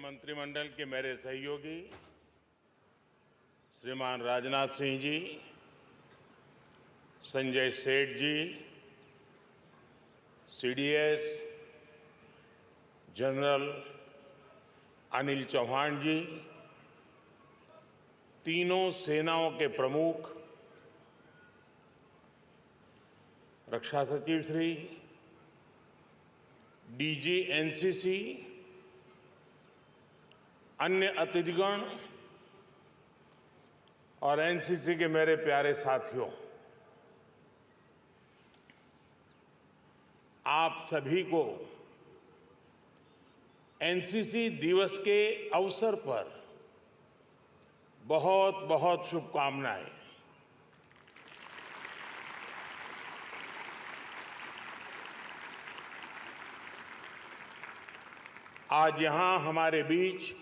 मंत्रिमंडल के मेरे सहयोगी श्रीमान राजनाथ सिंह जी, संजय सेठ जी, सीडीएस जनरल अनिल चौहान जी, तीनों सेनाओं के प्रमुख, रक्षा सचिव श्री, डीजी एनसीसी, अन्य अतिथिगण और एनसीसी के मेरे प्यारे साथियों, आप सभी को एनसीसी दिवस के अवसर पर बहुत बहुत शुभकामनाएं। आज यहां हमारे बीच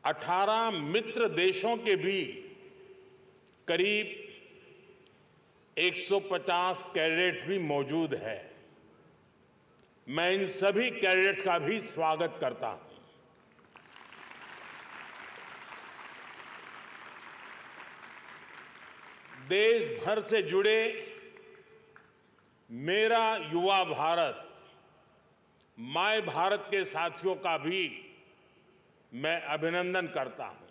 18 मित्र देशों के भी करीब 150 कैडेट्स भी मौजूद हैं। मैं इन सभी कैडेट्स का भी स्वागत करता हूं। देश भर से जुड़े मेरा युवा भारत, माय भारत के साथियों का भी मैं अभिनंदन करता हूं।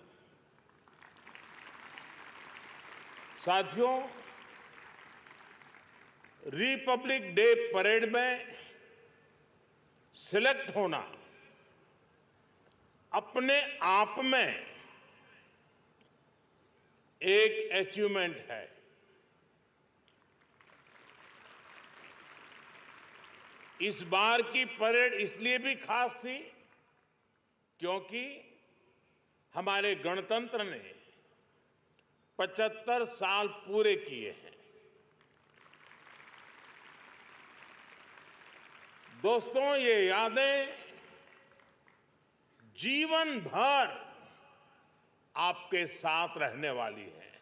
साथियों, रिपब्लिक डे परेड में सिलेक्ट होना अपने आप में एक अचीवमेंट है। इस बार की परेड इसलिए भी खास थी क्योंकि हमारे गणतंत्र ने 75 साल पूरे किए हैं। दोस्तों, ये यादें जीवन भर आपके साथ रहने वाली हैं।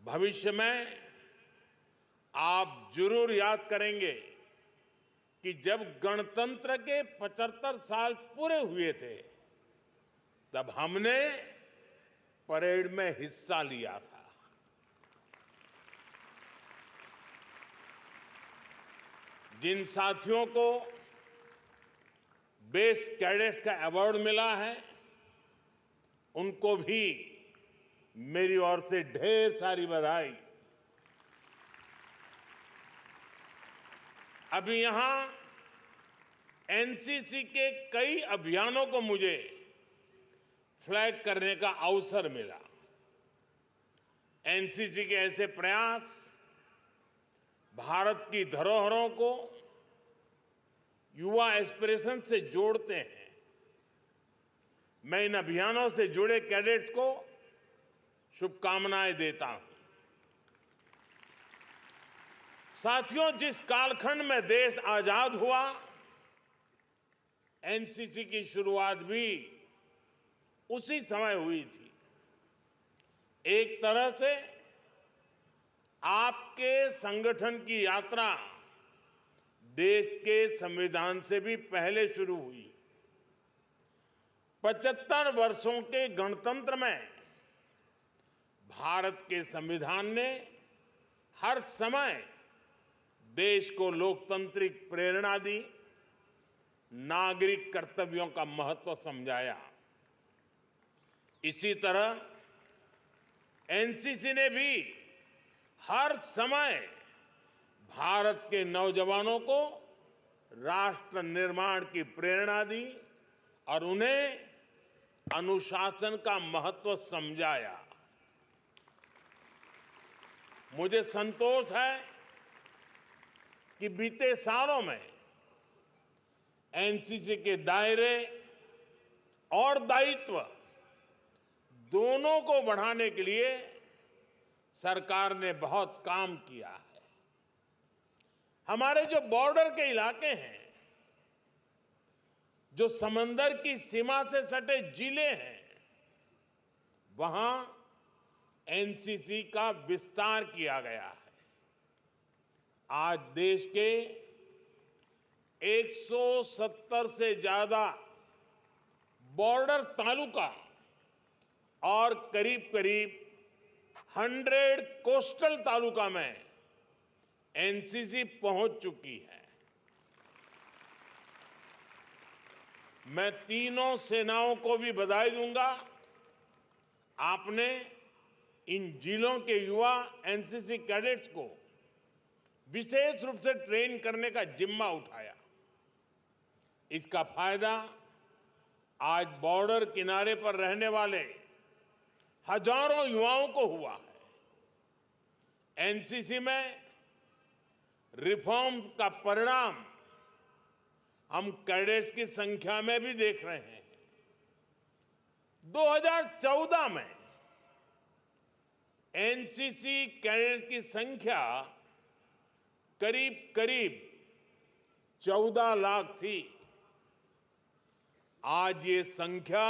भविष्य में आप जरूर याद करेंगे कि जब गणतंत्र के 75 साल पूरे हुए थे तब हमने परेड में हिस्सा लिया था। जिन साथियों को बेस्ट कैडेट्स का अवार्ड मिला है उनको भी मेरी ओर से ढेर सारी बधाई। अभी यहां एनसीसी के कई अभियानों को मुझे फ्लैग करने का अवसर मिला। एनसीसी के ऐसे प्रयास भारत की धरोहरों को युवा एस्पिरेशन से जोड़ते हैं। मैं इन अभियानों से जुड़े कैडेट्स को शुभकामनाएं देता हूं। साथियों, जिस कालखंड में देश आजाद हुआ, एनसीसी की शुरुआत भी उसी समय हुई थी। एक तरह से आपके संगठन की यात्रा देश के संविधान से भी पहले शुरू हुई। 75 वर्षों के गणतंत्र में भारत के संविधान ने हर समय देश को लोकतांत्रिक प्रेरणा दी, नागरिक कर्तव्यों का महत्व समझाया। इसी तरह एनसीसी ने भी हर समय भारत के नौजवानों को राष्ट्र निर्माण की प्रेरणा दी और उन्हें अनुशासन का महत्व समझाया। मुझे संतोष है कि बीते सालों में एनसीसी के दायरे और दायित्व दोनों को बढ़ाने के लिए सरकार ने बहुत काम किया है। हमारे जो बॉर्डर के इलाके हैं, जो समंदर की सीमा से सटे जिले हैं, वहां एनसीसी का विस्तार किया गया है। आज देश के 170 से ज्यादा बॉर्डर तालुका और करीब करीब 100 कोस्टल तालुका में एनसीसी पहुंच चुकी है। मैं तीनों सेनाओं को भी बधाई दूंगा। आपने इन जिलों के युवा एनसीसी कैडेट्स को विशेष रूप से ट्रेन करने का जिम्मा उठाया। इसका फायदा आज बॉर्डर किनारे पर रहने वाले हजारों युवाओं को हुआ है। एनसीसी में रिफॉर्म का परिणाम हम कैडेट्स की संख्या में भी देख रहे हैं। 2014 में एनसीसी कैडेट्स की संख्या करीब करीब 14 लाख थी। आज ये संख्या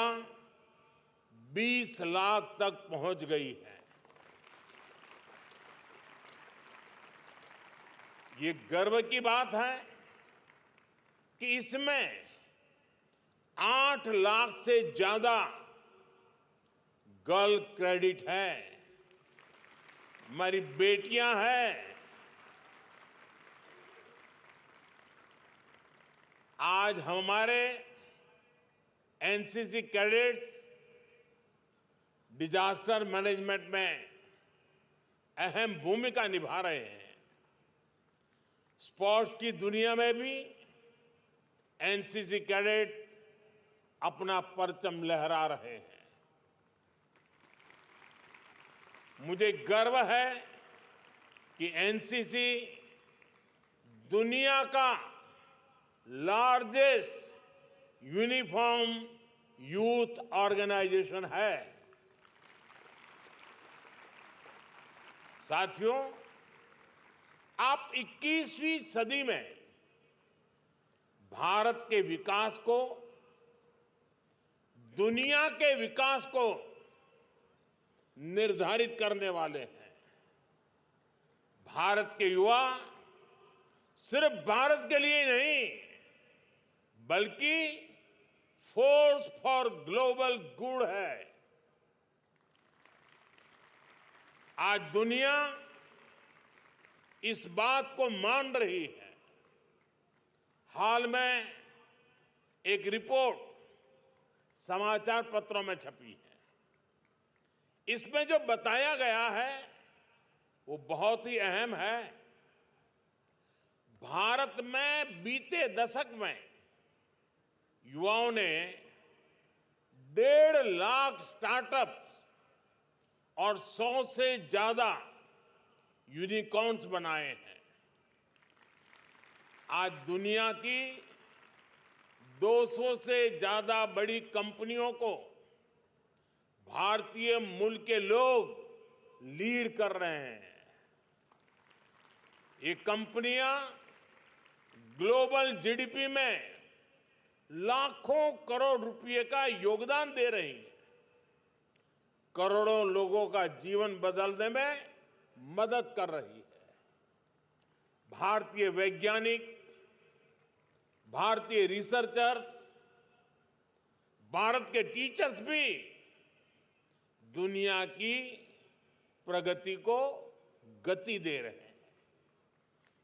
20 लाख तक पहुंच गई है। ये गर्व की बात है कि इसमें 8 लाख से ज्यादा गर्ल क्रेडिट है, हमारी बेटियां हैं। आज हमारे एनसीसी कैडेट्स डिजास्टर मैनेजमेंट में अहम भूमिका निभा रहे हैं। स्पोर्ट्स की दुनिया में भी एनसीसी कैडेट्स अपना परचम लहरा रहे हैं। मुझे गर्व है कि एनसीसी दुनिया का लार्जेस्ट यूनिफॉर्म यूथ ऑर्गेनाइजेशन है। साथियों, आप 21वीं सदी में भारत के विकास को, दुनिया के विकास को निर्धारित करने वाले हैं। भारत के युवा सिर्फ भारत के लिए नहीं, बल्कि फोर्स फॉर ग्लोबल गुड है। आज दुनिया इस बात को मान रही है। हाल में एक रिपोर्ट समाचार पत्रों में छपी है। इसमें जो बताया गया है वो बहुत ही अहम है। भारत में बीते दशक में युवाओं ने 1.5 लाख स्टार्टअप्स और 100 से ज्यादा यूनिकॉर्न्स बनाए हैं। आज दुनिया की 200 से ज्यादा बड़ी कंपनियों को भारतीय मूल के लोग लीड कर रहे हैं। ये कंपनियां ग्लोबल जीडीपी में लाखों करोड़ रुपए का योगदान दे रही हैं, करोड़ों लोगों का जीवन बदलने में मदद कर रही है। भारतीय वैज्ञानिक, भारतीय रिसर्चर्स, भारत के टीचर्स भी दुनिया की प्रगति को गति दे रहे हैं।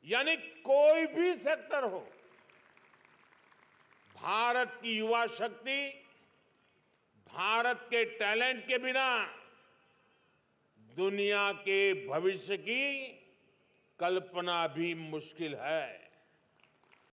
यानी कोई भी सेक्टर हो, भारत की युवा शक्ति, भारत के टैलेंट के बिना दुनिया के भविष्य की कल्पना भी मुश्किल है।